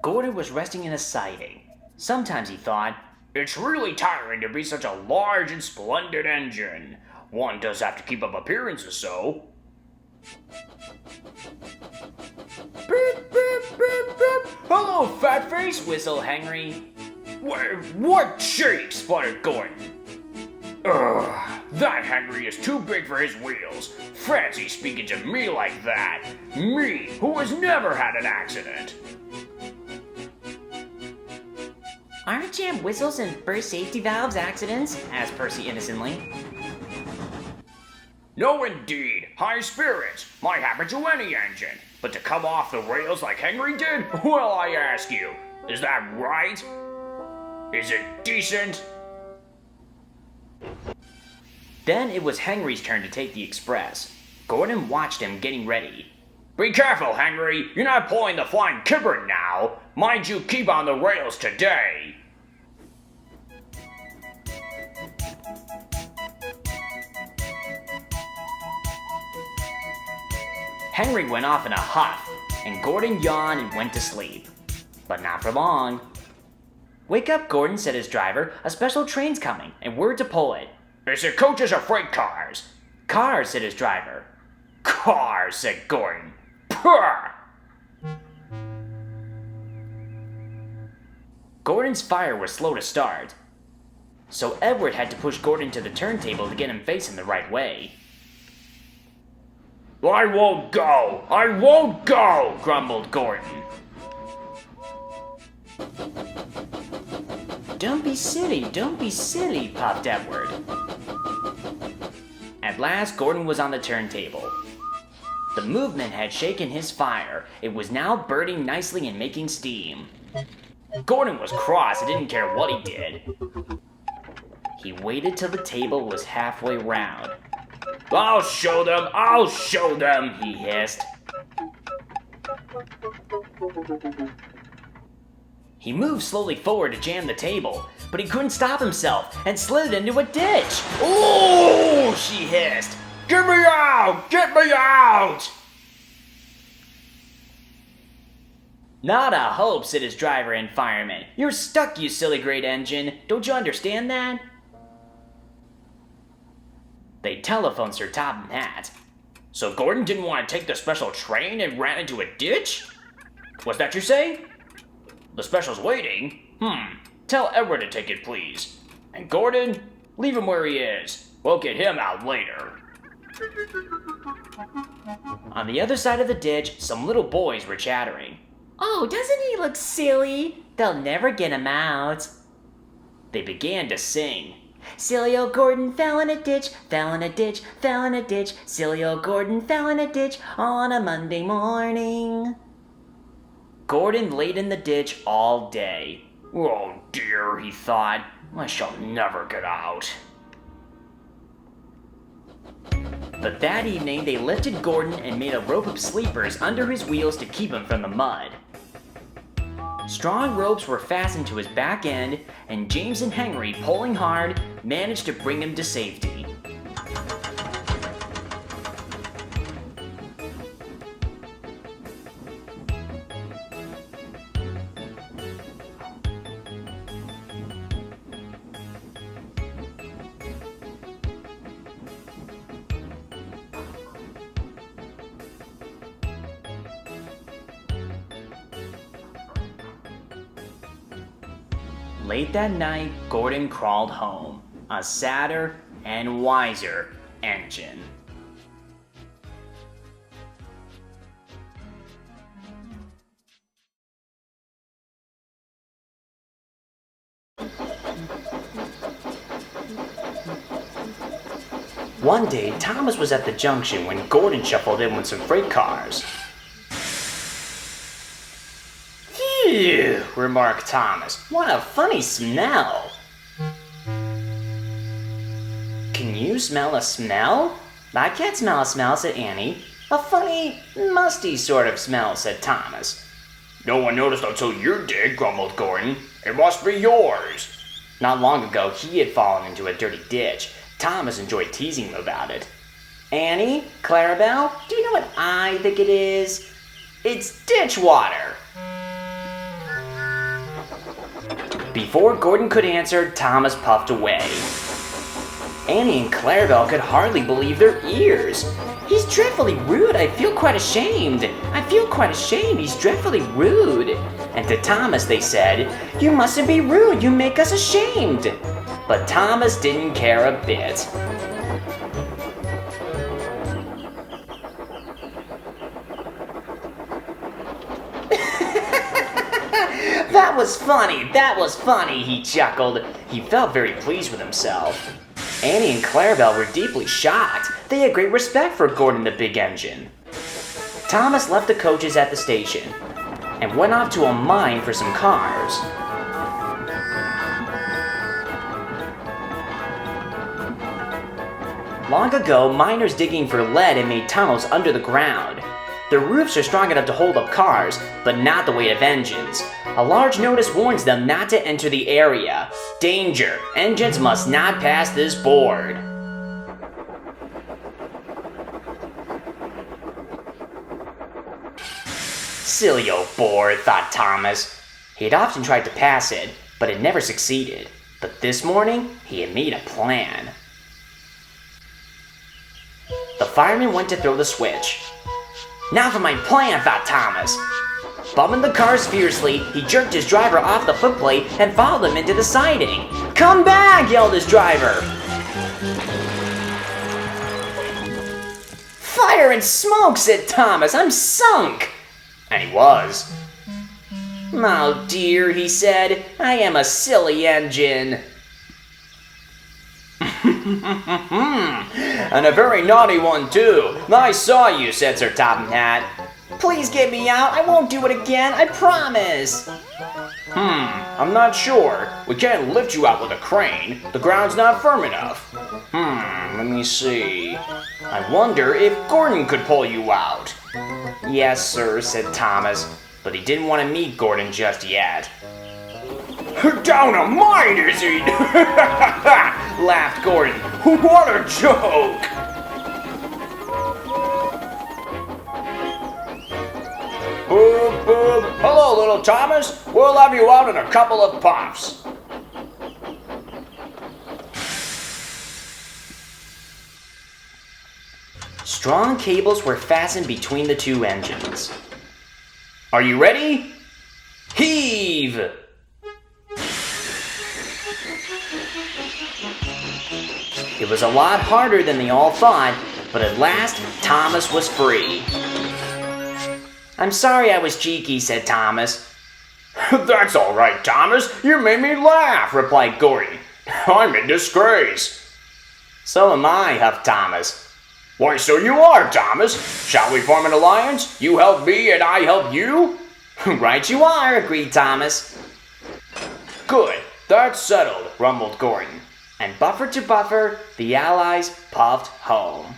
Gordon was resting in a siding. Sometimes he thought, "It's really tiring to be such a large and splendid engine. One does have to keep up appearances, so." "Beep, beep, beep, beep. Hello, fat face," whistled Henry. "What cheek," spluttered Gordon. "Ugh, that Henry is too big for his wheels. Fancy speaking to me like that. Me, who has never had an accident." "Aren't jam whistles and burst safety valves accidents?" asked Percy innocently. "No, indeed. High spirits might happen to any engine. But to come off the rails like Henry did? Well, I ask you, is that right? Is it decent?" Then it was Henry's turn to take the express. Gordon watched him getting ready. "Be careful, Henry. You're not pulling the flying kipper now. Mind you keep on the rails today." Henry went off in a huff, and Gordon yawned and went to sleep. But not for long. "Wake up, Gordon," said his driver. "A special train's coming, and we're to pull it." "Is it coaches or freight cars?" "Cars," said his driver. "Cars," said Gordon. "Purr!" Gordon's fire was slow to start, so Edward had to push Gordon to the turntable to get him facing the right way. "I won't go! I won't go!" grumbled Gordon. Don't be silly, puffed Edward. At last, Gordon was on the turntable. The movement had shaken his fire. It was now burning nicely and making steam. Gordon was cross and didn't care what he did. He waited till the table was halfway round. I'll show them, he hissed. He moved slowly forward to jam the table, but he couldn't stop himself and slid into a ditch. "Ooh!" she hissed. "Get me out! Get me out!" "Not a hope," said his driver and fireman. "You're stuck, you silly great engine. Don't you understand that?" They telephoned Sir Topham Hatt. "So Gordon didn't want to take the special train and ran into a ditch? What's that you say? The special's waiting? Tell Edward to take it, please. And Gordon, leave him where he is. We'll get him out later." On the other side of the ditch, some little boys were chattering. "Oh, doesn't he look silly? They'll never get him out." They began to sing. "Silly old Gordon fell in a ditch, fell in a ditch, fell in a ditch. Silly old Gordon fell in a ditch on a Monday morning." Gordon laid in the ditch all day. "Oh dear," he thought, "I shall never get out." But that evening they lifted Gordon and made a rope of sleepers under his wheels to keep him from the mud. Strong ropes were fastened to his back end, and James and Henry, pulling hard, managed to bring him to safety. Late that night, Gordon crawled home, a sadder and wiser engine. One day, Thomas was at the junction when Gordon shuffled in with some freight cars. "Phew," remarked Thomas. "What a funny smell." "Can you smell a smell?" "I can't smell a smell," said Annie. "A funny, musty sort of smell," said Thomas. "No one noticed until you did," grumbled Gordon. "It must be yours." Not long ago, he had fallen into a dirty ditch. Thomas enjoyed teasing him about it. "Annie, Clarabelle, do you know what I think it is?" It's ditch water. Before Gordon could answer, Thomas puffed away. Annie and Clarabelle could hardly believe their ears. He's dreadfully rude. I feel quite ashamed. He's dreadfully rude. And to Thomas they said, you mustn't be rude. You make us ashamed. But Thomas didn't care a bit. That was funny, he chuckled. He felt very pleased with himself. Annie and Clarabelle were deeply shocked. They had great respect for Gordon the Big Engine. Thomas left the coaches at the station and went off to a mine for some cars. Long ago, miners digging for lead had made tunnels under the ground. The roofs are strong enough to hold up cars, but not the weight of engines. A large notice warns them not to enter the area. Danger! Engines must not pass this board. Silly old board, thought Thomas. He had often tried to pass it, but had never succeeded. But this morning, he had made a plan. The fireman went to throw the switch. Now for my plan, thought Thomas. Bumping the cars fiercely, he jerked his driver off the footplate and followed him into the siding. Come back, yelled his driver. Fire and smoke, said Thomas. I'm sunk. And he was. Oh dear, he said. I am a silly engine. And a very naughty one, too. I saw you, said Sir Topham Hatt. Please get me out. I won't do it again. I promise. I'm not sure. We can't lift you out with a crane. The ground's not firm enough. Let me see. I wonder if Gordon could pull you out. Yes, sir, said Thomas, but he didn't want to meet Gordon just yet. Down a mine, is he? Laughed Gordon. What a joke! Boop, boop. Hello, little Thomas. We'll have you out in a couple of puffs. Strong cables were fastened between the two engines. Are you ready? Heave! It was a lot harder than they all thought, but at last, Thomas was free. I'm sorry I was cheeky, said Thomas. That's all right, Thomas. You made me laugh, replied Gordon. I'm in disgrace. So am I, huffed Thomas. Why, so you are, Thomas. Shall we form an alliance? You help me and I help you? Right you are, agreed Thomas. Good, that's settled, rumbled Gordon. And buffer to buffer, the Allies puffed home.